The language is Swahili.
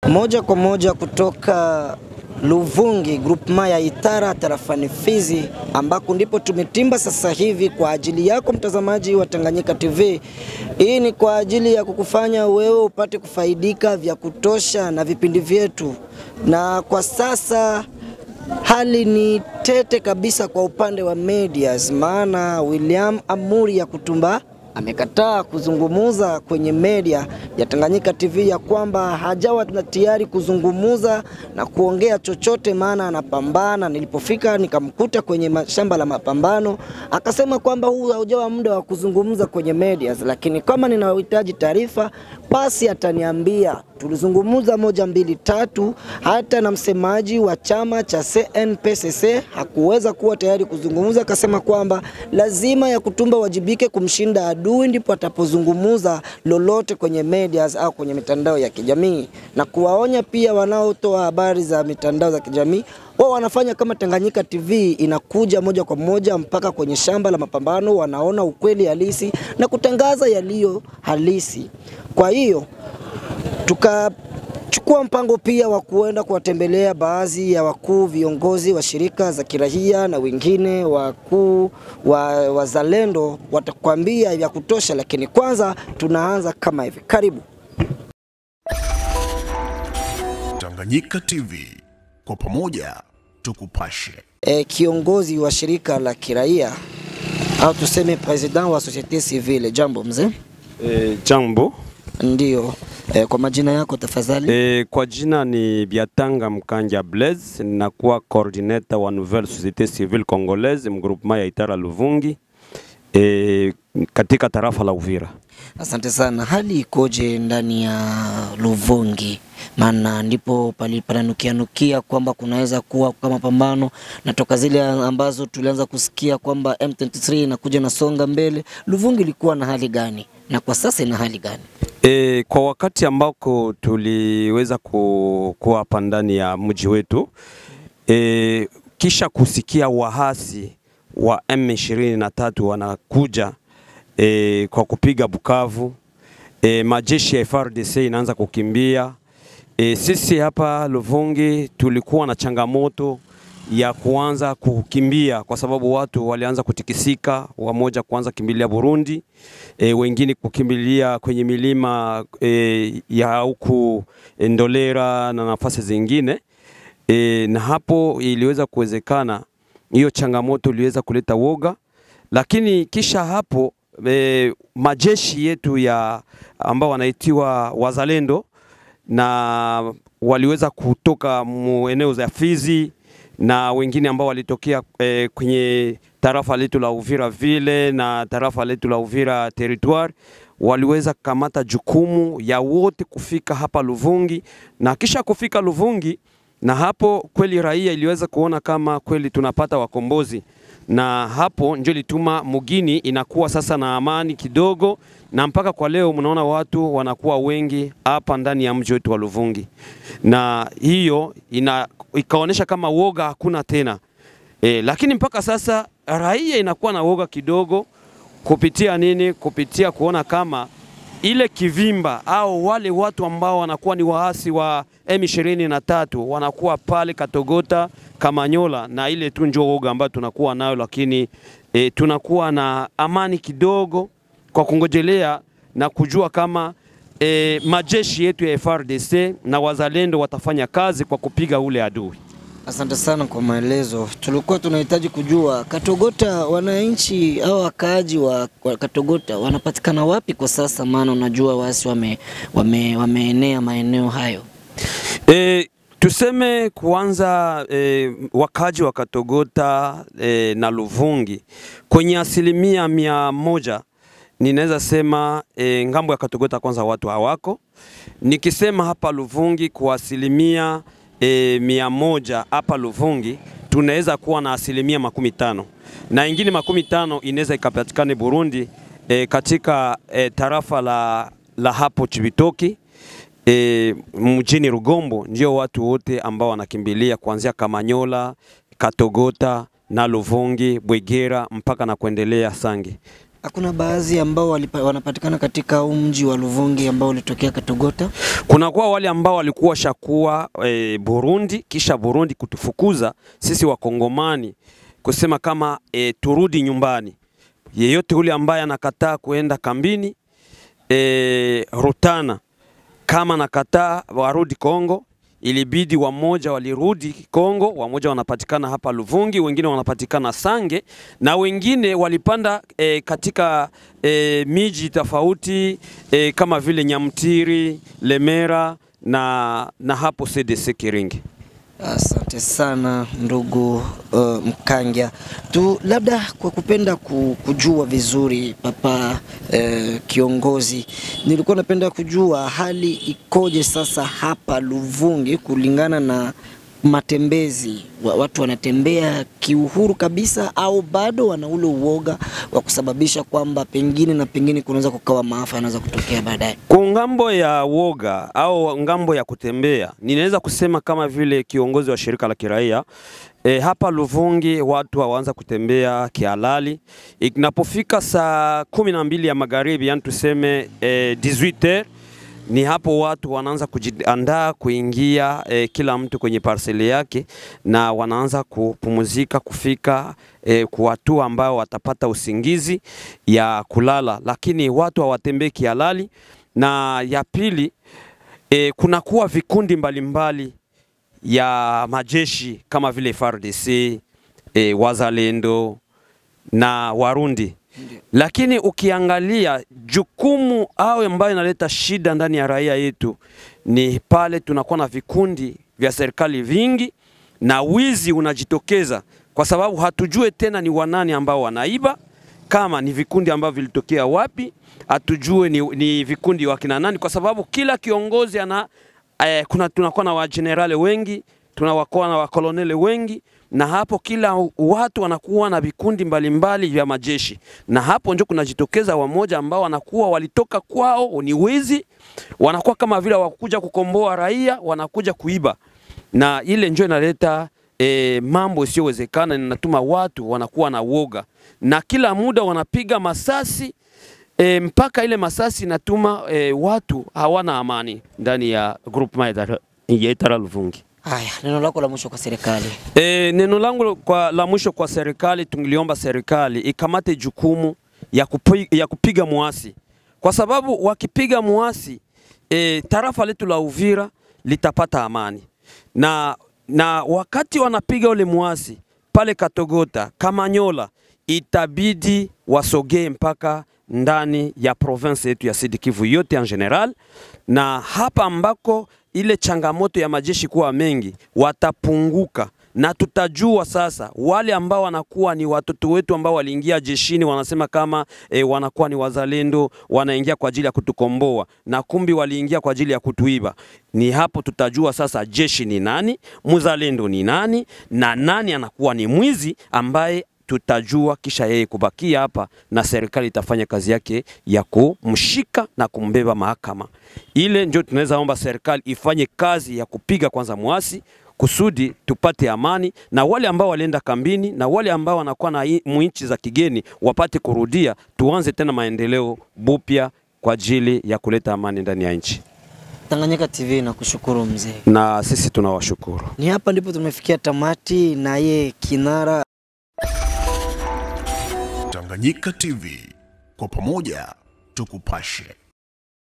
Moja kwa moja kutoka Luvungi, groupement ya Itara, tarafani Fizi, ambako ndipo tumetimba sasa hivi kwa ajili yako mtazamaji wa Tanganyika TV. Hii ni kwa ajili ya kukufanya wewe upate kufaidika vya kutosha na vipindi vyetu. Na kwa sasa hali ni tete kabisa kwa upande wa medias, maana William Amuri Yakutumba amekataa kuzungumuza kwenye media ya Tanganyika TV ya kwamba hajawa tayari kuzungumuza na kuongea chochote, maana anapambana. Nilipofika nikamkuta kwenye shamba la mapambano, akasema kwamba huu haujawa muda wa kuzungumuza kwenye medias, lakini kama ninahitaji taarifa basi ataniambia. Tulizungumuza 1, 2, 3, hata na msemaji wa chama cha CNPSC hakuweza kuwa tayari kuzungumuza. Akasema kwamba lazima Yakutumba wajibike kumshinda adui ndipo atapozungumuza lolote kwenye medias au kwenye mitandao ya kijamii, na kuwaonya pia wanaotoa habari za mitandao za kijamii wao wanafanya kama Tanganyika TV inakuja moja kwa moja mpaka kwenye shamba la mapambano, wanaona ukweli halisi na kutangaza yaliyo halisi. Kwa hiyo tukachukua mpango pia wa kuenda kuwatembelea baadhi ya wakuu viongozi wa shirika za kiraia na wengine wakuu wa wazalendo, watakwambia vya kutosha, lakini kwanza tunaanza kama hivi. Karibu Tanganyika TV, kwa pamoja tukupashe. Kiongozi wa shirika la kiraia au tuseme president wa societe civile, jambo mzee. Jambo. Ndio. Kwa majina yako tafadhali? Kwa jina ni Biatanga Mkanja Blaise, nakuwa coordinator wa Nouvelle Société Civile Congolaise mgroupement ya Itara Luvungi katika tarafa la Uvira. Asante sana. Hali ikoje ndani ya Luvungi? Maana ndipo pananukia kwamba kunaweza kuwa kama pambano na toka zile ambazo tulianza kusikia kwamba M23 inakuja na songa mbele. Luvungi ilikuwa na hali gani na kwa sasa ina hali gani? Kwa wakati ambako tuliweza kuwa hapa ndani ya mji wetu, kisha kusikia wahasi wa M23 wanakuja kwa kupiga Bukavu, majeshi ya FARDC inaanza kukimbia. Sisi hapa Luvungi tulikuwa na changamoto ya kuanza kukimbia kwa sababu watu walianza kutikisika, wamoja kuanza kimbilia Burundi, wengine kukimbilia kwenye milima ya huku Ndolera na nafasi zingine. Na hapo iliweza kuwezekana, hiyo changamoto iliweza kuleta woga, lakini kisha hapo majeshi yetu ya ambao wanaitiwa wazalendo na waliweza kutoka eneo za Fizi na wengine ambao walitokea kwenye tarafa letu la Uvira vile na tarafa letu la Uvira territoire, waliweza kamata jukumu ya wote kufika hapa Luvungi. Na kisha kufika Luvungi, na hapo kweli raia iliweza kuona kama kweli tunapata wakombozi, na hapo ndio lituma mugini inakuwa sasa na amani kidogo, na mpaka kwa leo mnaona watu wanakuwa wengi hapa ndani ya mji wetu wa Luvungi, na hiyo ikaonesha kama woga hakuna tena. Lakini mpaka sasa raia inakuwa na woga kidogo. Kupitia nini? Kupitia kuona kama ile kivimba au wale watu ambao wanakuwa ni waasi wa M23 wanakuwa pale Katogota, Kamanyola, na ile tu ndio woga ambao tunakuwa nayo. Lakini tunakuwa na amani kidogo kwa kungojelea na kujua kama majeshi yetu ya FARDC na wazalendo watafanya kazi kwa kupiga ule adui. Asante sana kwa maelezo. Tulikuwa tunahitaji kujua Katogota, wananchi au wakaaji wa Katogota wanapatikana wapi kwa sasa, maana unajua waasi wameenea maeneo hayo. Tuseme kuanza wakaaji wa Katogota na Luvungi kwenye 100%, ninaweza sema ngambo ya Katogota kwanza watu hawako. Nikisema hapa Luvungi kwa 100% hapa Luvungi tunaweza kuwa na 50%, na ingine 50% inaweza ikapatikane Burundi, katika tarafa la hapo Chibitoki, mjini Rugombo, ndio watu wote ambao wanakimbilia kuanzia Kamanyola, Katogota na Luvungi, Bwegera mpaka na kuendelea Sange. Hakuna baadhi ambao wanapatikana katika mji wa Luvungi ambao ulitokea Katogota? Kuna kwa wale ambao walikuwa shakuwa Burundi, kisha Burundi kutufukuza sisi Wakongomani kusema kama turudi nyumbani. Yeyote ule ambaye anakataa kuenda kambini Rutana, kama nakataa warudi Kongo, ilibidi wamoja walirudi Kongo, wamoja wanapatikana hapa Luvungi, wengine wanapatikana Sange, na wengine walipanda katika miji tofauti kama vile Nyamtiri, Lemera na hapo CDC Kiringi. Asante sana ndugu Mkangya. Tu labda kwa kupenda kujua vizuri papa kiongozi, nilikuwa napenda kujua hali ikoje sasa hapa Luvungi kulingana na matembezi. Watu wanatembea kiuhuru kabisa au bado wana ule uoga wa kusababisha kwamba pengine kunaweza kukawa maafa yanaweza kutokea baadaye? Kwa ngambo ya uoga au ngambo ya kutembea, ninaweza kusema kama vile kiongozi wa shirika la kiraia hapa Luvungi watu waanza kutembea kihalali. Inapofika saa 12 ya magharibi, yani tuseme 18h, ni hapo watu wanaanza kujiandaa kuingia kila mtu kwenye parceli yake, na wanaanza kupumzika kufika kwa watu ambao watapata usingizi ya kulala, lakini watu hawatembei kihalali. Na ya pili, kuna kuwa vikundi mbalimbali ya majeshi kama vile FARDC, Wazalendo na Warundi. Lakini ukiangalia jukumu au ambayo inaleta shida ndani ya raia yetu ni pale tunakuwa na vikundi vya serikali vingi na wizi unajitokeza, kwa sababu hatujue tena ni wanani ambao wanaiba, kama ni vikundi ambao vilitokea wapi, hatujue ni vikundi wa kina nani, kwa sababu kila kiongozi tunakuwa na wajenerali wengi, tunakuwa na wakoloneli wengi, na hapo kila watu wanakuwa na vikundi mbalimbali vya majeshi, na hapo ndio kunajitokeza wamoja ambao wanakuwa walitoka kwao ni wezi, wanakuwa kama vile wakuja kukomboa raia, wanakuja kuiba, na ile ndio inaleta mambo isiyowezekana, inatuma watu wanakuwa na woga, na kila muda wanapiga masasi mpaka ile masasi inatuma watu hawana amani ndani ya groupement ya Itara Luvungi. Haya, neno lako la mwisho kwa serikali? Neno langu la mwisho kwa serikali, tungeliomba serikali ikamate jukumu ya kupiga muasi, kwa sababu wakipiga muasi tarafa letu la Uvira litapata amani, na wakati wanapiga ule muasi pale Katogota, Kamanyola, itabidi wasogee mpaka ndani ya province yetu ya Sud Kivu yote en general, na hapa ambako ile changamoto ya majeshi kuwa mengi watapunguka, na tutajua sasa wale ambao wanakuwa ni watoto wetu ambao waliingia jeshini wanasema kama wanakuwa ni wazalendo, wanaingia kwa ajili ya kutukomboa, na kumbi waliingia kwa ajili ya kutuiba. Ni hapo tutajua sasa jeshi ni nani, mzalendo ni nani, na nani anakuwa ni mwizi ambaye tutajua kisha yeye kubakia hapa, na serikali itafanya kazi yake ya kumshika na kumbeba mahakama. Ile ndio tunaweza omba serikali ifanye kazi ya kupiga kwanza muasi kusudi tupate amani, na wale ambao walienda kambini na wale ambao wanakuwa na nchi za kigeni wapate kurudia, tuanze tena maendeleo bupya kwa ajili ya kuleta amani ndani ya nchi. Tanganyika TV na kushukuru mzee. Na sisi tunawashukuru. Ni hapa ndipo tumefikia tamati, na ye kinara Tanganyika TV, kwa pamoja tukupashe.